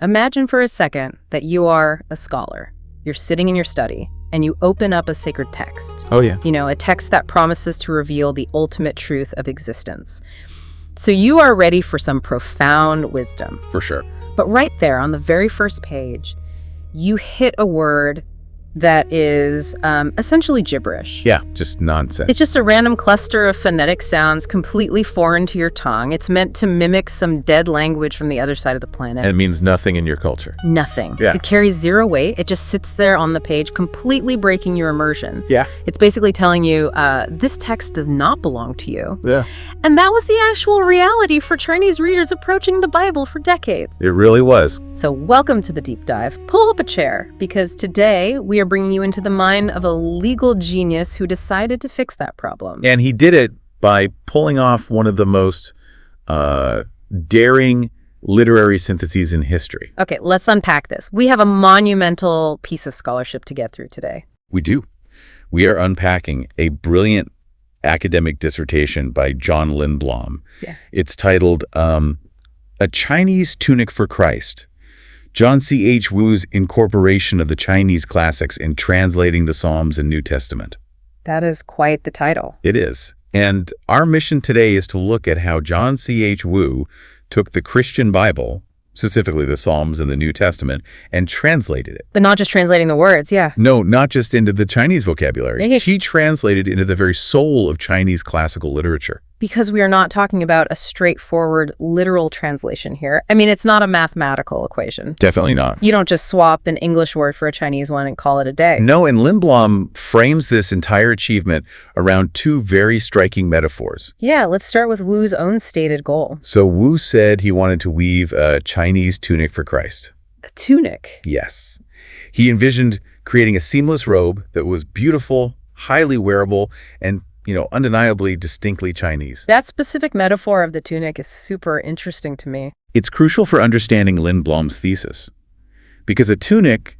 Imagine for a second that you are a scholar. You're sitting in your study, and you open up a sacred text. Oh, yeah. You know, a text that promises to reveal the ultimate truth of existence. So you are ready for some profound wisdom. For sure. But right there on the very first page, you hit a word that is essentially gibberish. Yeah, just nonsense. It's just a random cluster of phonetic sounds completely foreign to your tongue. It's meant to mimic some dead language from the other side of the planet. And it means nothing in your culture. Nothing. Yeah. It carries zero weight. It just sits there on the page, completely breaking your immersion. Yeah. It's basically telling you, this text does not belong to you. Yeah. And that was the actual reality for Chinese readers approaching the Bible for decades. It really was. So welcome to the deep dive. Pull up a chair, because today we are bringing you into the mind of a legal genius who decided to fix that problem. And he did it by pulling off one of the most daring literary syntheses in history. Okay, let's unpack this. We have a monumental piece of scholarship to get through today. We do. We are unpacking a brilliant academic dissertation by John Lindblom. Yeah. It's titled A Chinese Tunic for Christ. John C.H. Wu's incorporation of the Chinese classics in translating the Psalms and New Testament. That is quite the title. It is. And our mission today is to look at how John C.H. Wu took the Christian Bible, specifically the Psalms and the New Testament, and translated it. But not just translating the words, yeah. No, not just into the Chinese vocabulary. Yes. He translated into the very soul of Chinese classical literature. Because we are not talking about a straightforward literal translation here. I mean, it's not a mathematical equation. Definitely not. You don't just swap an English word for a Chinese one and call it a day. No, and Lindblom frames this entire achievement around two very striking metaphors. Yeah, let's start with Wu's own stated goal. So Wu said he wanted to weave a Chinese tunic for Christ. A tunic? Yes. He envisioned creating a seamless robe that was beautiful, highly wearable, and undeniably distinctly Chinese. That specific metaphor of the tunic is super interesting to me. It's crucial for understanding Lindblom's thesis. Because a tunic,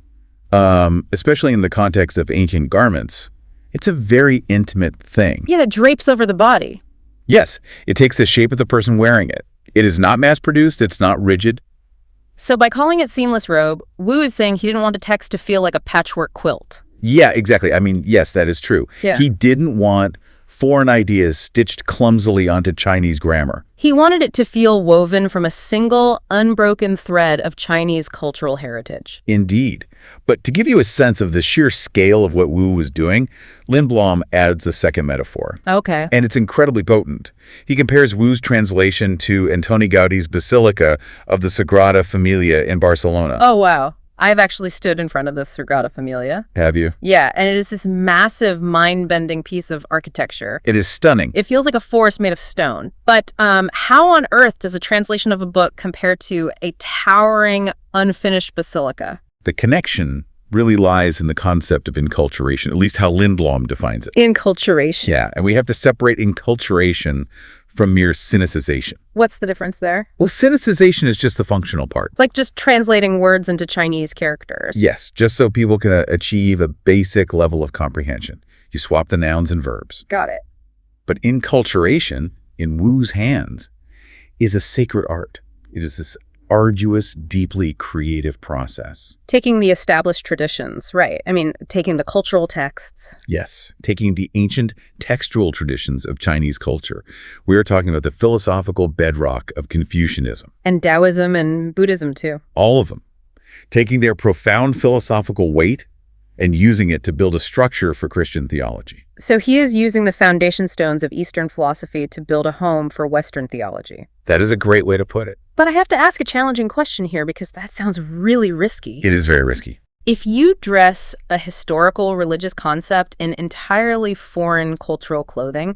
especially in the context of ancient garments, it's a very intimate thing. Yeah, that drapes over the body. Yes, it takes the shape of the person wearing it. It is not mass-produced, it's not rigid. So by calling it seamless robe, Wu is saying he didn't want the text to feel like a patchwork quilt. Yeah, exactly. I mean, yes, that is true. Yeah. He didn't want foreign ideas stitched clumsily onto Chinese grammar. He wanted it to feel woven from a single, unbroken thread of Chinese cultural heritage. Indeed. But to give you a sense of the sheer scale of what Wu was doing, Lindblom adds a second metaphor. Okay. And it's incredibly potent. He compares Wu's translation to Antoni Gaudi's Basilica of the Sagrada Familia in Barcelona. Oh, wow. I've actually stood in front of the Sagrada Familia. Have you? Yeah, and it is this massive, mind-bending piece of architecture. It is stunning. It feels like a forest made of stone. But how on earth does a translation of a book compare to a towering, unfinished basilica? The connection really lies in the concept of inculturation, at least how Lindblom defines it. Inculturation. Yeah, and we have to separate inculturation from mere synicization. What's the difference there? Well, synicization is just the functional part. It's like just translating words into Chinese characters. Yes, just so people can achieve a basic level of comprehension. You swap the nouns and verbs. Got it. But inculturation, in Wu's hands, is a sacred art. It is this arduous, deeply creative process. Taking the established traditions, right. I mean, taking the cultural texts. Yes, taking the ancient textual traditions of Chinese culture. We are talking about the philosophical bedrock of Confucianism. And Daoism and Buddhism, too. All of them. Taking their profound philosophical weight and using it to build a structure for Christian theology. So he is using the foundation stones of Eastern philosophy to build a home for Western theology. That is a great way to put it. But I have to ask a challenging question here because that sounds really risky. It is very risky. If you dress a historical religious concept in entirely foreign cultural clothing,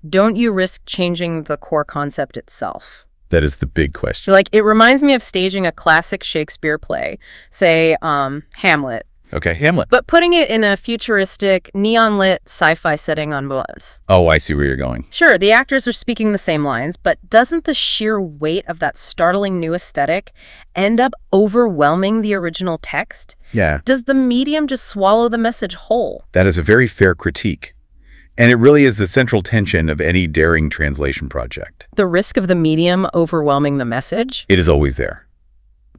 don't you risk changing the core concept itself? That is the big question. Like, it reminds me of staging a classic Shakespeare play, say, Hamlet. Okay, Hamlet. But putting it in a futuristic, neon-lit sci-fi setting on Mars. Oh, I see where you're going. Sure, the actors are speaking the same lines, but doesn't the sheer weight of that startling new aesthetic end up overwhelming the original text? Yeah. Does the medium just swallow the message whole? That is a very fair critique. And it really is the central tension of any daring translation project. The risk of the medium overwhelming the message? It is always there.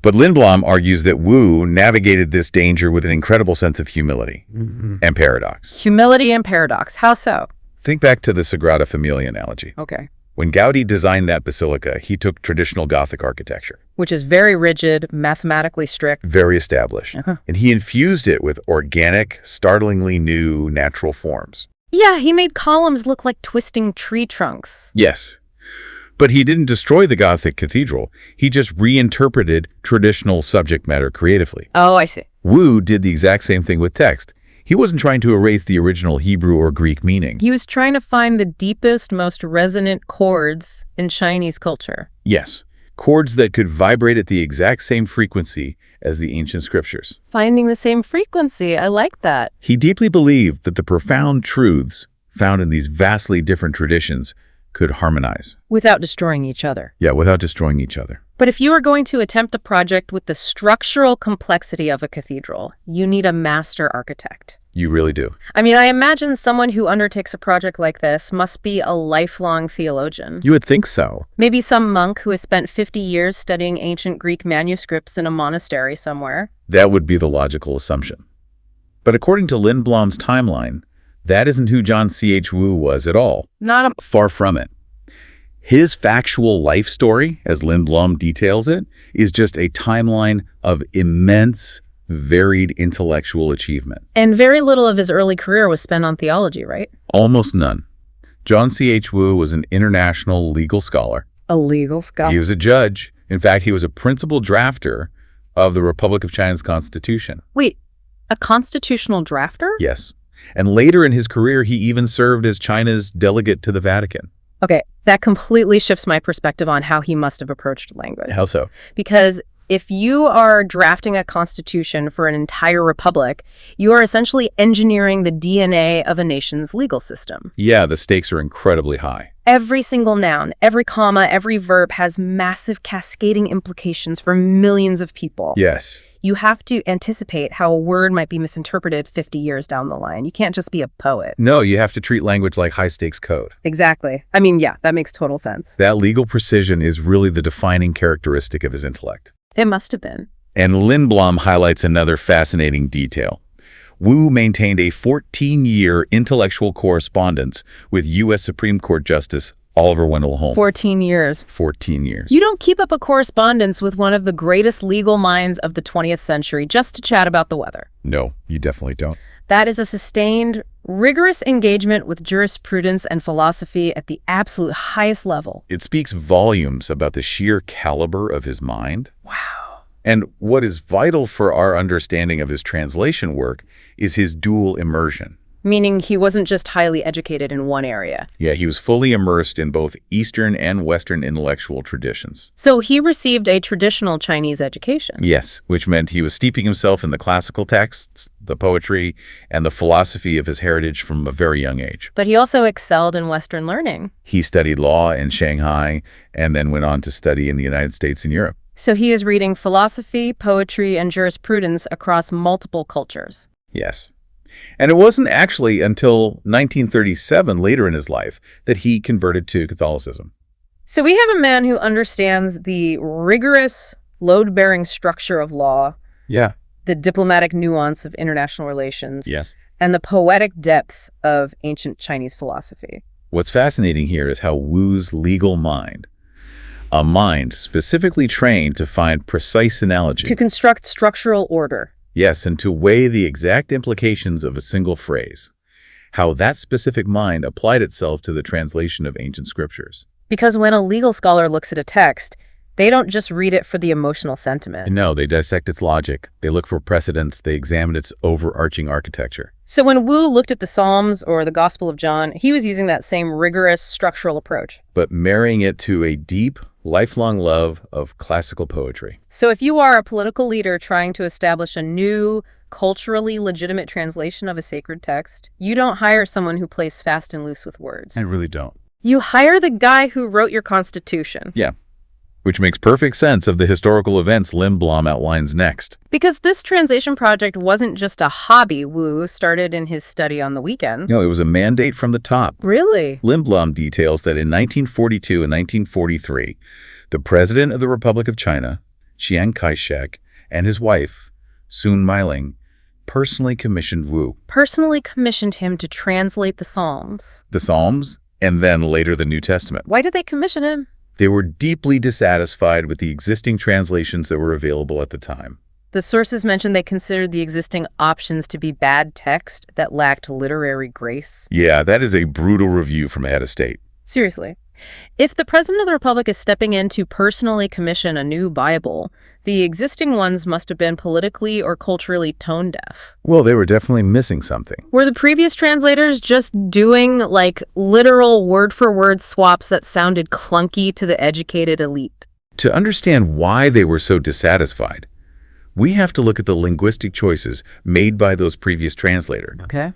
But Lindblom argues that Wu navigated this danger with an incredible sense of humility and paradox. Humility and paradox. How so? Think back to the Sagrada Familia analogy. Okay. When Gaudi designed that basilica, he took traditional Gothic architecture. Which is very rigid, mathematically strict. Very established. And he infused it with organic, startlingly new natural forms. Yeah, he made columns look like twisting tree trunks. Yes. But he didn't destroy the Gothic cathedral. He just reinterpreted traditional subject matter creatively. Oh, I see. Wu did the exact same thing with text. He wasn't trying to erase the original Hebrew or Greek meaning. He was trying to find the deepest, most resonant chords in Chinese culture. Yes, chords that could vibrate at the exact same frequency as the ancient scriptures. Finding the same frequency. I like that. He deeply believed that the profound truths found in these vastly different traditions could harmonize. Without destroying each other. Yeah, without destroying each other. But if you are going to attempt a project with the structural complexity of a cathedral, you need a master architect. You really do. I mean, I imagine someone who undertakes a project like this must be a lifelong theologian. You would think so. Maybe some monk who has spent 50 years studying ancient Greek manuscripts in a monastery somewhere. That would be the logical assumption. But according to Lindblom's timeline, that isn't who John C.H. Wu was at all. Far from it. His factual life story, as Lindblom details it, is just a timeline of immense, varied intellectual achievement. And very little of his early career was spent on theology, right? Almost none. John C.H. Wu was an international legal scholar. A legal scholar? He was a judge. In fact, he was a principal drafter of the Republic of China's constitution. Wait, a constitutional drafter? Yes. And later in his career, he even served as China's delegate to the Vatican. Okay, that completely shifts my perspective on how he must have approached language. How so? Because if you are drafting a constitution for an entire republic, you are essentially engineering the DNA of a nation's legal system. Yeah, the stakes are incredibly high. Every single noun, every comma, every verb has massive cascading implications for millions of people. Yes. You have to anticipate how a word might be misinterpreted 50 years down the line. You can't just be a poet. No, you have to treat language like high-stakes code. Exactly. I mean, yeah, that makes total sense. That legal precision is really the defining characteristic of his intellect. It must have been. And Lindblom highlights another fascinating detail. Wu maintained a 14-year intellectual correspondence with U.S. Supreme Court Justice Oliver Wendell Holmes. 14 years. 14 years. You don't keep up a correspondence with one of the greatest legal minds of the 20th century just to chat about the weather. No, you definitely don't. That is a sustained, rigorous engagement with jurisprudence and philosophy at the absolute highest level. It speaks volumes about the sheer caliber of his mind. Wow. And what is vital for our understanding of his translation work is his dual immersion. Meaning he wasn't just highly educated in one area. Yeah, he was fully immersed in both Eastern and Western intellectual traditions. So he received a traditional Chinese education. Yes, which meant he was steeping himself in the classical texts, the poetry, and the philosophy of his heritage from a very young age. But he also excelled in Western learning. He studied law in Shanghai and then went on to study in the United States and Europe. So he is reading philosophy, poetry, and jurisprudence across multiple cultures. Yes. And it wasn't actually until 1937, later in his life, that he converted to Catholicism. So we have a man who understands the rigorous, load-bearing structure of law, Yeah. the diplomatic nuance of international relations, Yes. and the poetic depth of ancient Chinese philosophy. What's fascinating here is how Wu's legal mind, a mind specifically trained to find precise analogy, To construct structural order. yes, and to weigh the exact implications of a single phrase, how that specific mind applied itself to the translation of ancient scriptures. Because when a legal scholar looks at a text, they don't just read it for the emotional sentiment. No, they dissect its logic, they look for precedents, they examine its overarching architecture. So when Wu looked at the Psalms or the Gospel of John, he was using that same rigorous structural approach. But marrying it to a deep, lifelong love of classical poetry. So if you are a political leader trying to establish a new, culturally legitimate translation of a sacred text, you don't hire someone who plays fast and loose with words. I really don't. You hire the guy who wrote your Constitution. Yeah. Which makes perfect sense of the historical events Lindblom outlines next. Because this translation project wasn't just a hobby Wu started in his study on the weekends. No, it was a mandate from the top. Really? Lindblom details that in 1942 and 1943, the president of the Republic of China, Chiang Kai-shek, and his wife, Sun Meiling, personally commissioned Wu. Personally commissioned him to translate the Psalms. The Psalms, and then later the New Testament. Why did they commission him? They were deeply dissatisfied with the existing translations that were available at the time. The sources mentioned they considered the existing options to be bad text that lacked literary grace. Yeah, that is a brutal review from a head of state. Seriously. If the President of the Republic is stepping in to personally commission a new Bible, the existing ones must have been politically or culturally tone deaf. Well, they were definitely missing something. Were the previous translators just doing, like, literal word-for-word swaps that sounded clunky to the educated elite? To understand why they were so dissatisfied, we have to look at the linguistic choices made by those previous translators. Okay.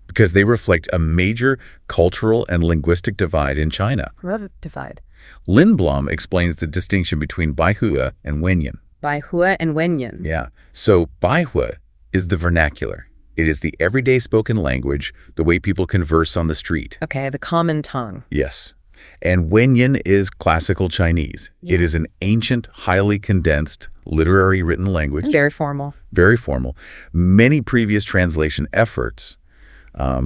Because they reflect a major cultural and linguistic divide in China. What divide? Lindblom explains the distinction between Baihua and Wenyan. Baihua and Wenyan. Yeah. So Baihua is the vernacular. It is the everyday spoken language, the way people converse on the street. Okay, the common tongue. Yes. And Wenyan is classical Chinese. Yeah. It is an ancient, highly condensed, literary written language. Very formal. Very formal. Many previous translation efforts,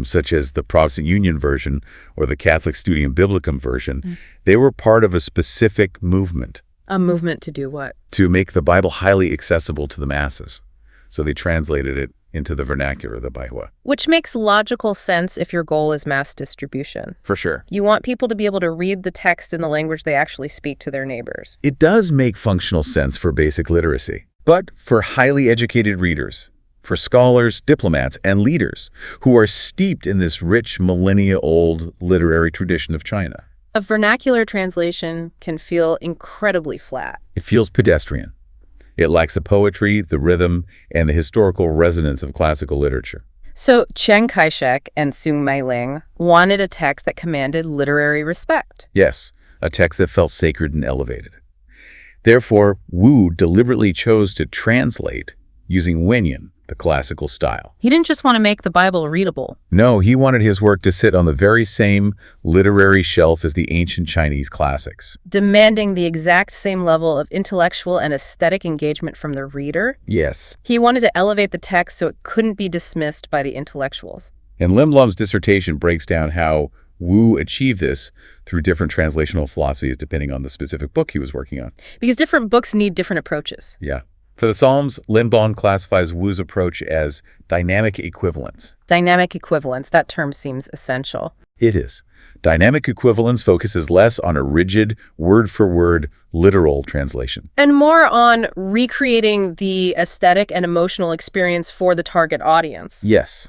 such as the Protestant Union version or the Catholic Studium Biblicum version, they were part of a specific movement. A movement to do what? To make the Bible highly accessible to the masses. So they translated it into the vernacular, the Baihua. Which makes logical sense if your goal is mass distribution. For sure. You want people to be able to read the text in the language they actually speak to their neighbors. It does make functional sense for basic literacy. But for highly educated readers, for scholars, diplomats, and leaders who are steeped in this rich, millennia-old literary tradition of China, a vernacular translation can feel incredibly flat. It feels pedestrian. It lacks the poetry, the rhythm, and the historical resonance of classical literature. So Chiang Kai-shek and Sun Meiling wanted a text that commanded literary respect. Yes, a text that felt sacred and elevated. Therefore, Wu deliberately chose to translate using Wenyan, the classical style. He didn't just want to make the Bible readable. No, he wanted his work to sit on the very same literary shelf as the ancient Chinese classics. Demanding the exact same level of intellectual and aesthetic engagement from the reader. Yes. He wanted to elevate the text so it couldn't be dismissed by the intellectuals. And Lindblom's dissertation breaks down how Wu achieved this through different translational philosophies depending on the specific book he was working on. Because different books need different approaches. Yeah. For the Psalms, Lindblom classifies Wu's approach as dynamic equivalence. Dynamic equivalence, that term seems essential. It is. Dynamic equivalence focuses less on a rigid, word-for-word, literal translation. And more on recreating the aesthetic and emotional experience for the target audience. Yes,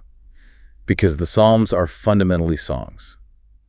because the Psalms are fundamentally songs.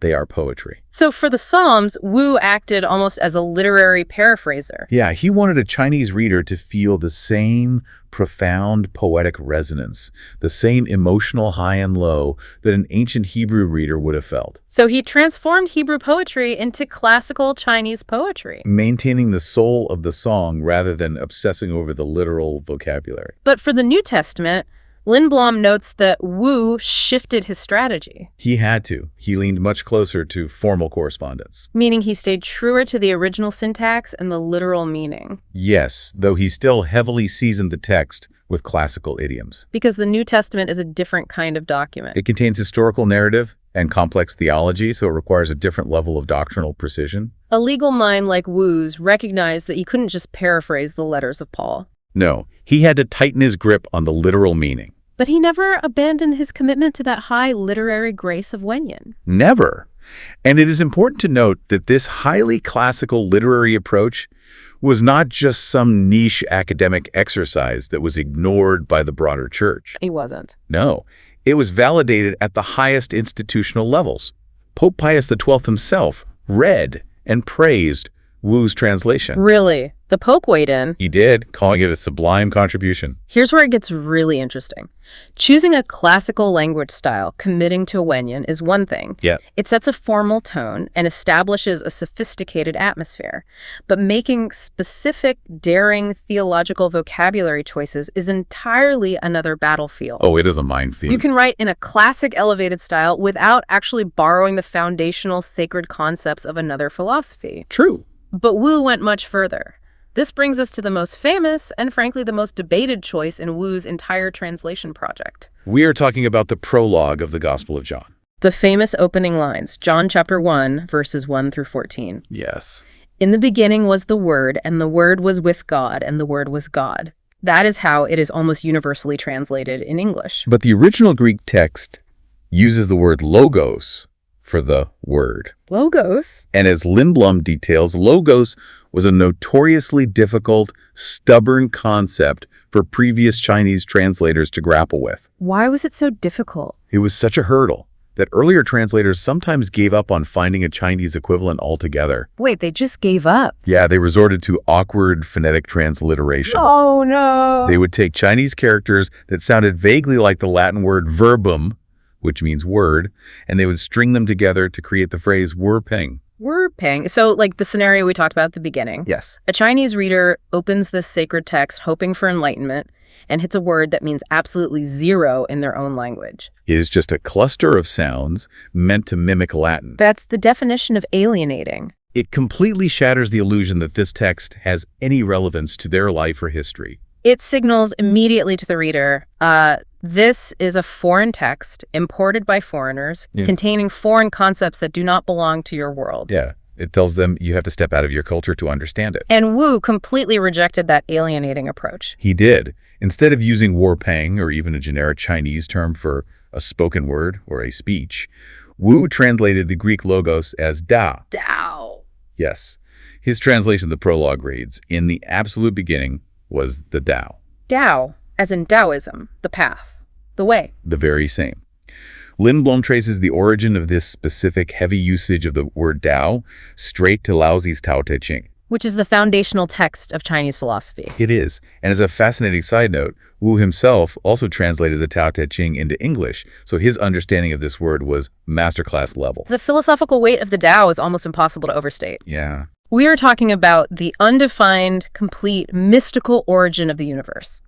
They are poetry. So for the Psalms, Wu acted almost as a literary paraphraser. Yeah, he wanted a Chinese reader to feel the same profound poetic resonance, the same emotional high and low that an ancient Hebrew reader would have felt. So he transformed Hebrew poetry into classical Chinese poetry. Maintaining the soul of the song rather than obsessing over the literal vocabulary. But for the New Testament, Lindblom notes that Wu shifted his strategy. He had to. He leaned much closer to formal correspondence. Meaning he stayed truer to the original syntax and the literal meaning. Yes, though he still heavily seasoned the text with classical idioms. Because the New Testament is a different kind of document. It contains historical narrative and complex theology, so it requires a different level of doctrinal precision. A legal mind like Wu's recognized that he couldn't just paraphrase the letters of Paul. No, he had to tighten his grip on the literal meaning. But he never abandoned his commitment to that high literary grace of Wenyan. Never. And it is important to note that this highly classical literary approach was not just some niche academic exercise that was ignored by the broader church. He wasn't. No, it was validated at the highest institutional levels. Pope Pius XII himself read and praised Wu's translation. Really? The Pope weighed in. He did, calling it a sublime contribution. Here's where it gets really interesting. Choosing a classical language style, committing to Wenyan, is one thing. Yeah. It sets a formal tone and establishes a sophisticated atmosphere. But making specific, daring theological vocabulary choices is entirely another battlefield. Oh, it is a minefield. You can write in a classic elevated style without actually borrowing the foundational sacred concepts of another philosophy. True. But Wu went much further. This brings us to the most famous and, frankly, the most debated choice in Wu's entire translation project. We are talking about the prologue of the Gospel of John. The famous opening lines, John chapter 1, verses 1 through 14. Yes. In the beginning was the Word, and the Word was with God, and the Word was God. That is how it is almost universally translated in English. But the original Greek text uses the word logos for the word. Logos? And as Lindblom details, logos was a notoriously difficult, stubborn concept for previous Chinese translators to grapple with. Why was it so difficult? It was such a hurdle that earlier translators sometimes gave up on finding a Chinese equivalent altogether. Wait, they just gave up? Yeah, they resorted to awkward phonetic transliteration. Oh, no. They would take Chinese characters that sounded vaguely like the Latin word verbum, which means word, and they would string them together to create the phrase "wurpeng." Wurpeng. So, like the scenario we talked about at the beginning. Yes. A Chinese reader opens this sacred text hoping for enlightenment and hits a word that means absolutely zero in their own language. It is just a cluster of sounds meant to mimic Latin. That's the definition of alienating. It completely shatters the illusion that this text has any relevance to their life or history. It signals immediately to the reader, this is a foreign text imported by foreigners containing foreign concepts that do not belong to your world. Yeah, it tells them you have to step out of your culture to understand it. And Wu completely rejected that alienating approach. He did. Instead of using "wurpeng" or even a generic Chinese term for a spoken word or a speech, Wu translated the Greek logos as Dao. Dao. Yes. His translation of the prologue reads, "In the absolute beginning was the Tao." Dao, as in Daoism, the path, the way. The very same. Lindblom traces the origin of this specific heavy usage of the word Tao straight to Laozi's Tao Te Ching. Which is the foundational text of Chinese philosophy. It is. And as a fascinating side note, Wu himself also translated the Tao Te Ching into English, so his understanding of this word was masterclass level. The philosophical weight of the Tao is almost impossible to overstate. Yeah. We are talking about the undefined, complete, mystical origin of the universe.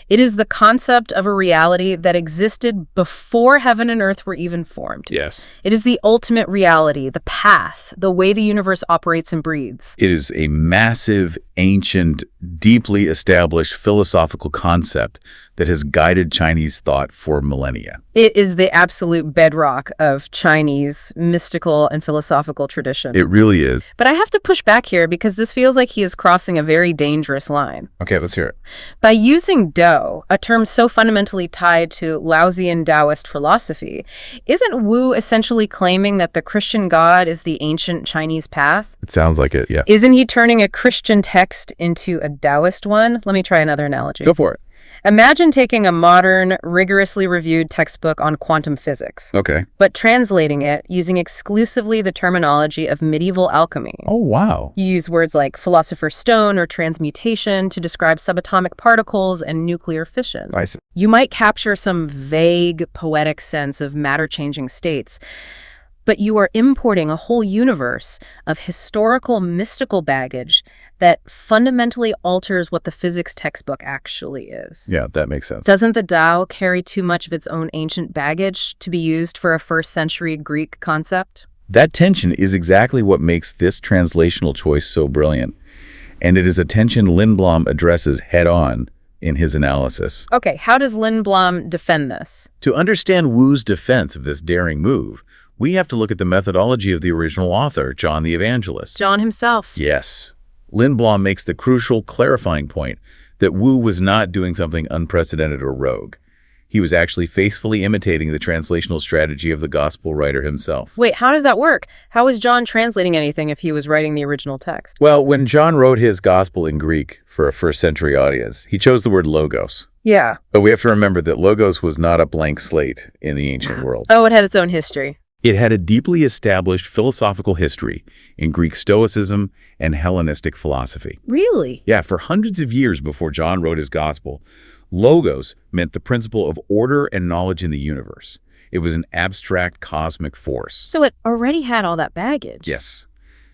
It is the concept of a reality that existed before heaven and earth were even formed. Yes. It is the ultimate reality, the path, the way the universe operates and breathes. It is a massive, ancient, deeply established philosophical concept that has guided Chinese thought for millennia. It is the absolute bedrock of Chinese mystical and philosophical tradition. It really is. But I have to push back here because this feels like he is crossing a very dangerous line. Okay, let's hear it. By using Dao, a term so fundamentally tied to Laozian Taoist philosophy, isn't Wu essentially claiming that the Christian God is the ancient Chinese path? It sounds like it, yeah. Isn't he turning a Christian text into a Taoist one? Let me try another analogy. Go for it. Imagine taking a modern, rigorously reviewed textbook on quantum physics, Okay. but translating it using exclusively the terminology of medieval alchemy. Oh, wow. You use words like philosopher's stone or transmutation to describe subatomic particles and nuclear fission. I see. You might capture some vague, poetic sense of matter-changing states, but you are importing a whole universe of historical, mystical baggage that fundamentally alters what the physics textbook actually is. Yeah, that makes sense. Doesn't the Tao carry too much of its own ancient baggage to be used for a first-century Greek concept? That tension is exactly what makes this translational choice so brilliant. And it is a tension Lindblom addresses head-on in his analysis. Okay, how does Lindblom defend this? To understand Wu's defense of this daring move, we have to look at the methodology of the original author, John the Evangelist. John himself. Yes. Lindblom makes the crucial clarifying point that Wu was not doing something unprecedented or rogue. He was actually faithfully imitating the translational strategy of the gospel writer himself. Wait, how does that work? How was John translating anything if he was writing the original text? Well, when John wrote his gospel in Greek for a first-century audience, he chose the word logos. Yeah. But we have to remember that logos was not a blank slate in the ancient world. Oh, it had its own history. It had a deeply established philosophical history in Greek Stoicism and Hellenistic philosophy. Really? Yeah, for hundreds of years before John wrote his gospel, logos meant the principle of order and knowledge in the universe. It was an abstract cosmic force. So it already had all that baggage. Yes.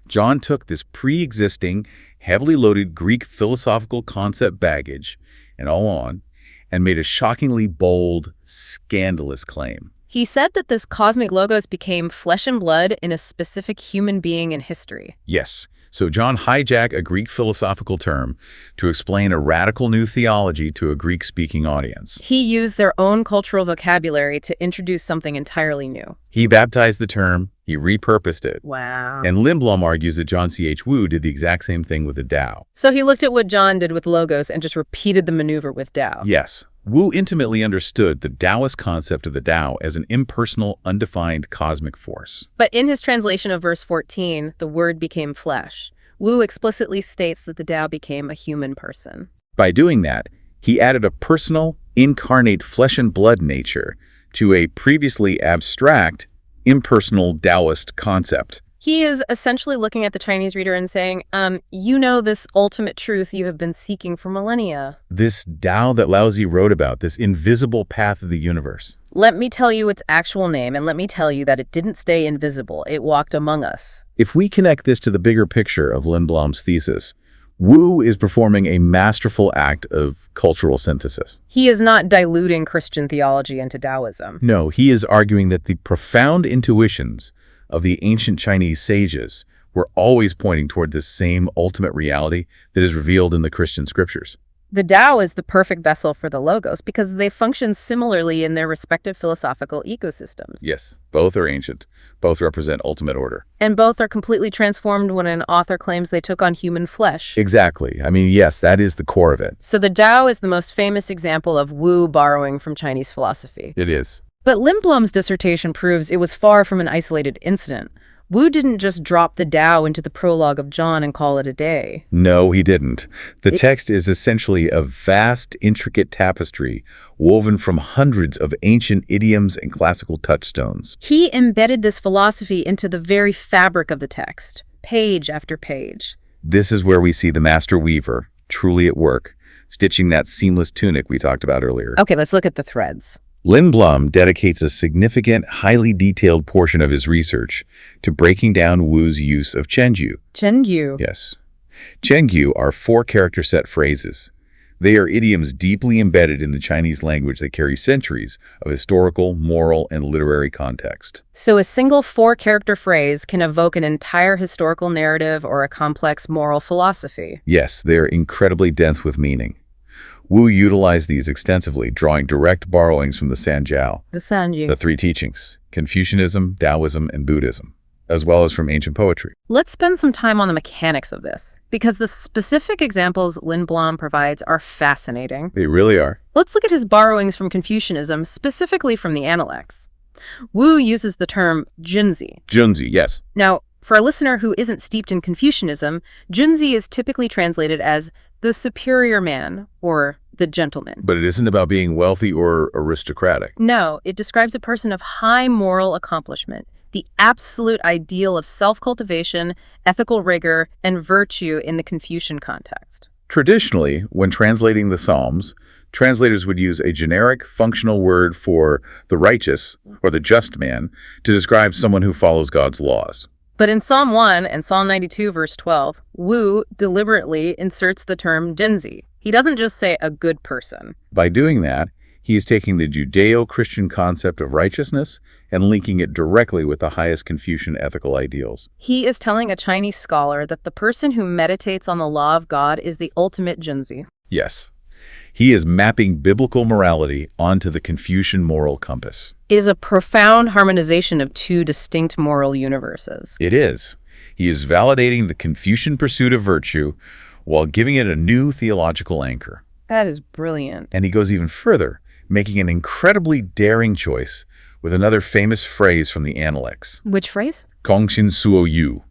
John took this pre-existing, heavily loaded Greek philosophical concept baggage and made a shockingly bold, scandalous claim. He said that this cosmic logos became flesh and blood in a specific human being in history. Yes, So John hijacked a Greek philosophical term to explain a radical new theology to a Greek-speaking audience. He used their own cultural vocabulary to introduce something entirely new. He baptized the term, he repurposed it. Wow. And Lindblom argues that John C.H. Wu did the exact same thing with the Tao. So he looked at what John did with logos and just repeated the maneuver with Tao. Yes. Wu intimately understood the Taoist concept of the Tao as an impersonal, undefined cosmic force. But in his translation of verse 14, the word became flesh. Wu explicitly states that the Tao became a human person. By doing that, he added a personal, incarnate flesh and blood nature to a previously abstract, impersonal Taoist concept. He is essentially looking at the Chinese reader and saying, you know this ultimate truth you have been seeking for millennia. This Tao that Laozi wrote about, this invisible path of the universe. Let me tell you its actual name, and let me tell you that it didn't stay invisible. It walked among us. If we connect this to the bigger picture of Lindblom's thesis, Wu is performing a masterful act of cultural synthesis. He is not diluting Christian theology into Taoism. No, he is arguing that the profound intuitions of the ancient Chinese sages were always pointing toward this same ultimate reality that is revealed in the Christian scriptures. The Tao is the perfect vessel for the Logos because they function similarly in their respective philosophical ecosystems. Yes, both are ancient. Both represent ultimate order. And both are completely transformed when an author claims they took on human flesh. Exactly. I mean, yes, that is the core of it. So the Tao is the most famous example of Wu borrowing from Chinese philosophy. It is. But Lindblom's dissertation proves it was far from an isolated incident. Wu didn't just drop the Tao into the prologue of John and call it a day. No, he didn't. The text is essentially a vast, intricate tapestry woven from hundreds of ancient idioms and classical touchstones. He embedded this philosophy into the very fabric of the text, page after page. This is where we see the master weaver, truly at work, stitching that seamless tunic we talked about earlier. Okay, let's look at the threads. Lindblom dedicates a significant, highly detailed portion of his research to breaking down Wu's use of Chengyu. Chengyu. Yes. Chengyu are four-character set phrases. They are idioms deeply embedded in the Chinese language that carry centuries of historical, moral, and literary context. So a single four-character phrase can evoke an entire historical narrative or a complex moral philosophy. Yes, they are incredibly dense with meaning. Wu utilized these extensively, drawing direct borrowings from the Sanjiao, the three teachings, Confucianism, Daoism, and Buddhism, as well as from ancient poetry. Let's spend some time on the mechanics of this, because the specific examples Lindblom provides are fascinating. They really are. Let's look at his borrowings from Confucianism, specifically from the Analects. Wu uses the term junzi. Junzi, yes. Now, for a listener who isn't steeped in Confucianism, junzi is typically translated as the superior man or the gentleman. But it isn't about being wealthy or aristocratic. No, it describes a person of high moral accomplishment, the absolute ideal of self-cultivation, ethical rigor, and virtue in the Confucian context. Traditionally, when translating the Psalms, translators would use a generic functional word for the righteous or the just man to describe someone who follows God's laws. But in Psalm 1 and Psalm 92, verse 12, Wu deliberately inserts the term junzi. He doesn't just say a good person. By doing that, he is taking the Judeo-Christian concept of righteousness and linking it directly with the highest Confucian ethical ideals. He is telling a Chinese scholar that the person who meditates on the law of God is the ultimate junzi. Yes. He is mapping biblical morality onto the Confucian moral compass. It is a profound harmonization of two distinct moral universes. It is. He is validating the Confucian pursuit of virtue while giving it a new theological anchor. That is brilliant. And he goes even further, making an incredibly daring choice with another famous phrase from the Analects. Which phrase? Gongxin suo yu.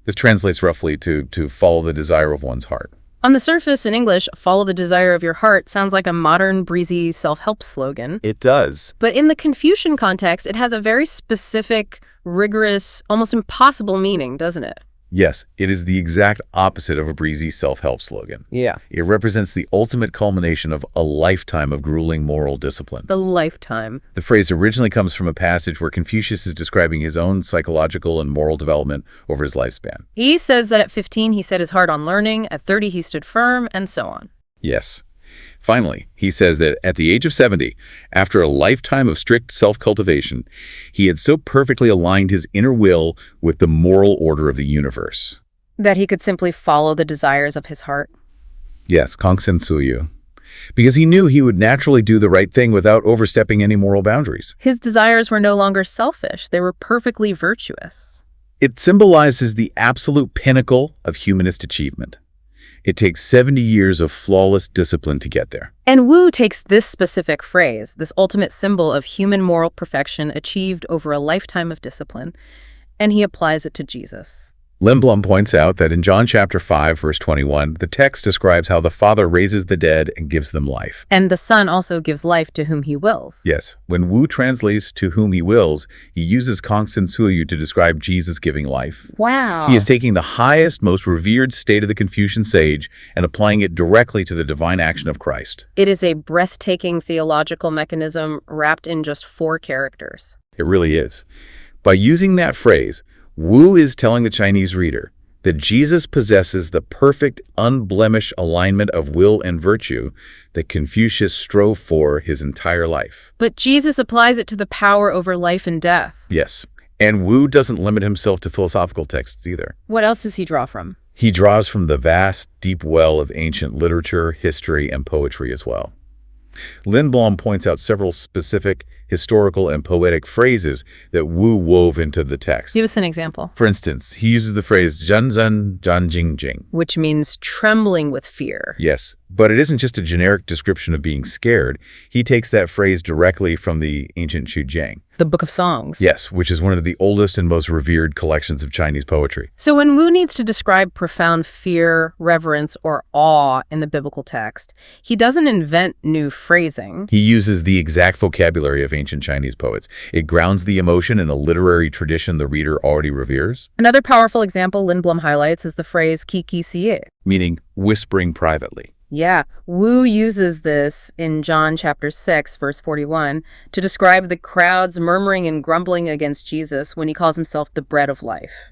This translates roughly to follow the desire of one's heart. On the surface, in English, follow the desire of your heart sounds like a modern, breezy self-help slogan. It does. But in the Confucian context, it has a very specific, rigorous, almost impossible meaning, doesn't it? Yes, it is the exact opposite of a breezy self-help slogan. Yeah. It represents the ultimate culmination of a lifetime of grueling moral discipline. The lifetime. The phrase originally comes from a passage where Confucius is describing his own psychological and moral development over his lifespan. He says that at 15 he set his heart on learning, at 30 he stood firm, and so on. Yes. Finally, he says that at the age of 70, after a lifetime of strict self-cultivation, he had so perfectly aligned his inner will with the moral order of the universe. That he could simply follow the desires of his heart. Yes, Kongsensuyu. Because he knew he would naturally do the right thing without overstepping any moral boundaries. His desires were no longer selfish. They were perfectly virtuous. It symbolizes the absolute pinnacle of humanist achievement. It takes 70 years of flawless discipline to get there. And Wu takes this specific phrase, this ultimate symbol of human moral perfection achieved over a lifetime of discipline, and he applies it to Jesus. Lindblom points out that in John chapter 5, verse 21, the text describes how the Father raises the dead and gives them life. And the Son also gives life to whom he wills. Yes, when Wu translates to whom he wills, he uses Kongsensuyu to describe Jesus giving life. Wow. He is taking the highest, most revered state of the Confucian sage and applying it directly to the divine action of Christ. It is a breathtaking theological mechanism wrapped in just 4 characters. It really is. By using that phrase, Wu is telling the Chinese reader that Jesus possesses the perfect, unblemished alignment of will and virtue that Confucius strove for his entire life. But Jesus applies it to the power over life and death. Yes, and Wu doesn't limit himself to philosophical texts either. What else does he draw from? He draws from the vast, deep well of ancient literature, history, and poetry as well. Lindblom points out several specific historical and poetic phrases that Wu wove into the text. Give us an example. For instance, he uses the phrase zhanzhen zhanjingjing, which means trembling with fear. Yes, but it isn't just a generic description of being scared. He takes that phrase directly from the ancient Xujiang. The Book of Songs. Yes, which is one of the oldest and most revered collections of Chinese poetry. So when Wu needs to describe profound fear, reverence, or awe in the biblical text, he doesn't invent new phrasing. He uses the exact vocabulary of ancient Chinese poets. It grounds the emotion in a literary tradition the reader already reveres. Another powerful example Lindblom highlights is the phrase "ki xie," meaning whispering privately. Yeah, Wu uses this in John chapter 6, verse 41, to describe the crowds murmuring and grumbling against Jesus when he calls himself the bread of life.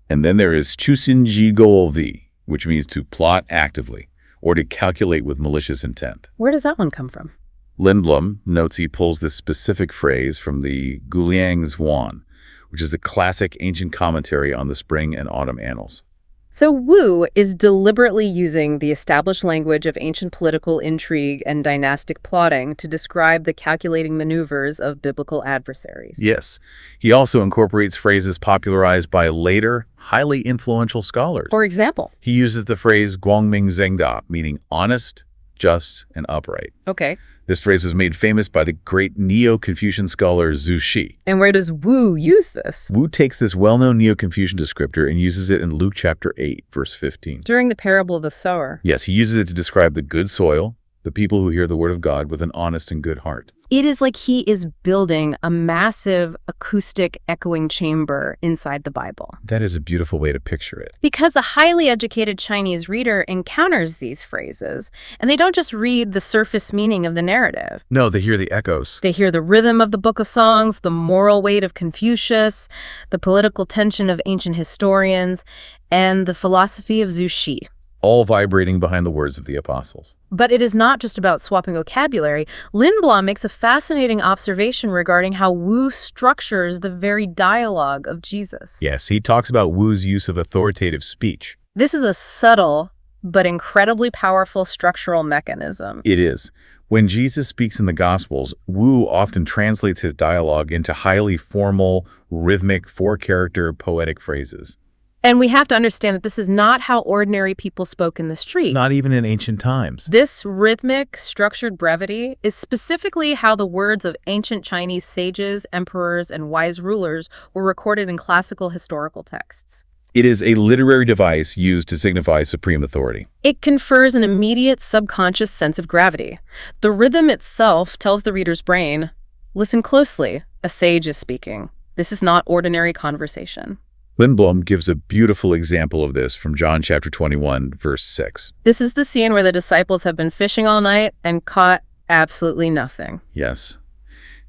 And then there is chusinji goolvi, which means to plot actively or to calculate with malicious intent. Where does that one come from? Lindblom notes he pulls this specific phrase from the Guliang Zhuan, which is a classic ancient commentary on the spring and autumn annals. So Wu is deliberately using the established language of ancient political intrigue and dynastic plotting to describe the calculating maneuvers of biblical adversaries. Yes. He also incorporates phrases popularized by later, highly influential scholars. For example? He uses the phrase guangming zhengda, meaning honest, just, and upright. Okay. This phrase was made famous by the great Neo-Confucian scholar Zhu Xi. And where does Wu use this? Wu takes this well-known Neo-Confucian descriptor and uses it in Luke chapter 8, verse 15. During the parable of the sower. Yes, he uses it to describe the good soil, the people who hear the word of God with an honest and good heart. It is like he is building a massive acoustic echoing chamber inside the Bible. That is a beautiful way to picture it. Because a highly educated Chinese reader encounters these phrases, and they don't just read the surface meaning of the narrative. No, they hear the echoes. They hear the rhythm of the Book of Songs, the moral weight of Confucius, the political tension of ancient historians, and the philosophy of Zhu Xi. All vibrating behind the words of the apostles. But it is not just about swapping vocabulary. Lindblom makes a fascinating observation regarding how Wu structures the very dialogue of Jesus. Yes, he talks about Wu's use of authoritative speech. This is a subtle but incredibly powerful structural mechanism. It is. When Jesus speaks in the Gospels, Wu often translates his dialogue into highly formal, rhythmic, 4-character poetic phrases. And we have to understand that this is not how ordinary people spoke in the street. Not even in ancient times. This rhythmic, structured brevity is specifically how the words of ancient Chinese sages, emperors, and wise rulers were recorded in classical historical texts. It is a literary device used to signify supreme authority. It confers an immediate subconscious sense of gravity. The rhythm itself tells the reader's brain, listen closely, a sage is speaking. This is not ordinary conversation. Lindblom gives a beautiful example of this from John chapter 21, verse 6. This is the scene where the disciples have been fishing all night and caught absolutely nothing. Yes.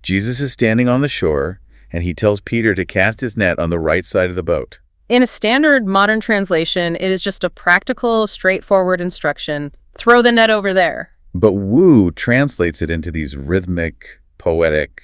Jesus is standing on the shore, and he tells Peter to cast his net on the right side of the boat. In a standard modern translation, it is just a practical, straightforward instruction. Throw the net over there. But Wu translates it into these rhythmic, poetic,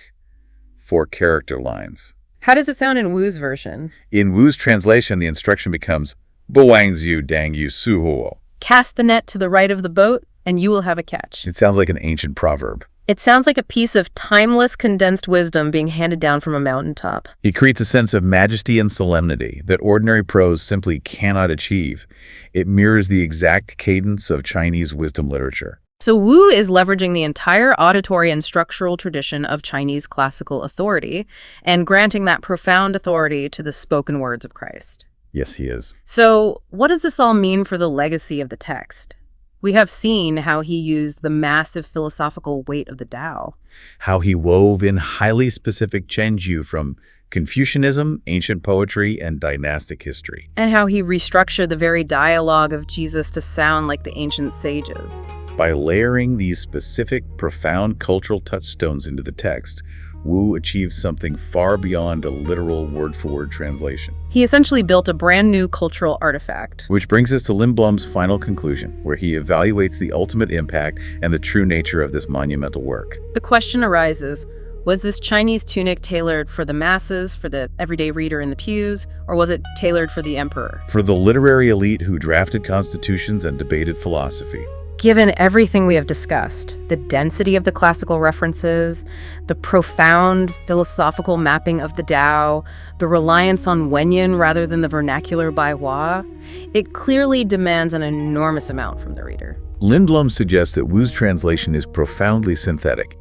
4-character lines. How does it sound in Wu's version? In Wu's translation, the instruction becomes, Bowangzu dang yu suhuo. Cast the net to the right of the boat, and you will have a catch. It sounds like an ancient proverb. It sounds like a piece of timeless condensed wisdom being handed down from a mountaintop. It creates a sense of majesty and solemnity that ordinary prose simply cannot achieve. It mirrors the exact cadence of Chinese wisdom literature. So Wu is leveraging the entire auditory and structural tradition of Chinese classical authority and granting that profound authority to the spoken words of Christ. Yes, he is. So what does this all mean for the legacy of the text? We have seen how he used the massive philosophical weight of the Tao. How he wove in highly specific chenju from Confucianism, ancient poetry, and dynastic history. And how he restructured the very dialogue of Jesus to sound like the ancient sages. By layering these specific, profound cultural touchstones into the text, Wu achieved something far beyond a literal word-for-word translation. He essentially built a brand new cultural artifact. Which brings us to Lindblom's final conclusion, where he evaluates the ultimate impact and the true nature of this monumental work. The question arises, was this Chinese tunic tailored for the masses, for the everyday reader in the pews, or was it tailored for the emperor? For the literary elite who drafted constitutions and debated philosophy. Given everything we have discussed, the density of the classical references, the profound philosophical mapping of the Tao, the reliance on Wenyan rather than the vernacular Baihua, it clearly demands an enormous amount from the reader. Lindblom suggests that Wu's translation is profoundly synthetic.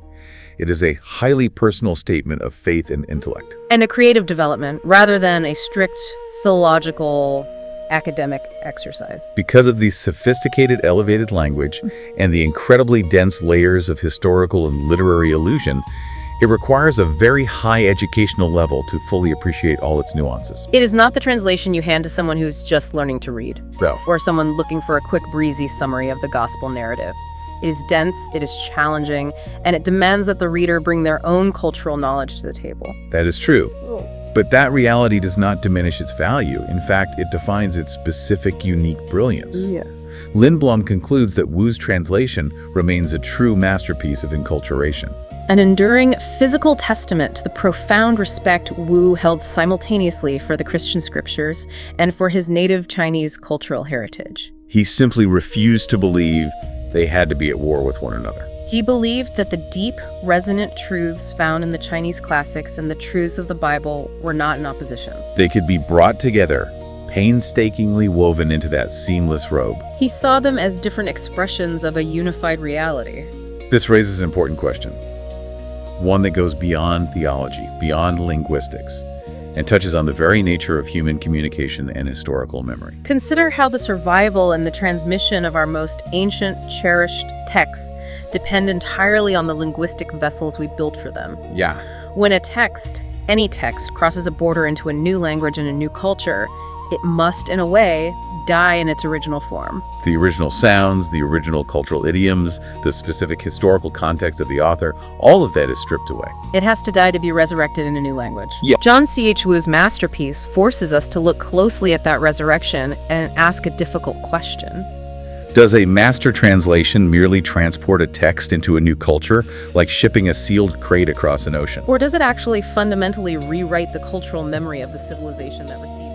It is a highly personal statement of faith and intellect. And a creative development rather than a strict philological academic exercise. Because of the sophisticated, elevated language and the incredibly dense layers of historical and literary allusion, it requires a very high educational level to fully appreciate all its nuances. It is not the translation you hand to someone who's just learning to read, No. or someone looking for a quick, breezy summary of the gospel narrative. It is dense, it is challenging, and it demands that the reader bring their own cultural knowledge to the table. That is true. But that reality does not diminish its value. In fact, it defines its specific, unique brilliance. Lindblom concludes that Wu's translation remains a true masterpiece of enculturation. An enduring physical testament to the profound respect Wu held simultaneously for the Christian scriptures and for his native Chinese cultural heritage. He simply refused to believe they had to be at war with one another. He believed that the deep, resonant truths found in the Chinese classics and the truths of the Bible were not in opposition. They could be brought together, painstakingly woven into that seamless robe. He saw them as different expressions of a unified reality. This raises an important question. One that goes beyond theology, beyond linguistics, and touches on the very nature of human communication and historical memory. Consider how the survival and the transmission of our most ancient, cherished texts depend entirely on the linguistic vessels we built for them. Yeah. When a text, any text, crosses a border into a new language and a new culture, it must, in a way, die in its original form. The original sounds, the original cultural idioms, the specific historical context of the author, all of that is stripped away. It has to die to be resurrected in a new language. Yeah. John C.H. Wu's masterpiece forces us to look closely at that resurrection and ask a difficult question. Does a master translation merely transport a text into a new culture, like shipping a sealed crate across an ocean? Or does it actually fundamentally rewrite the cultural memory of the civilization that received it?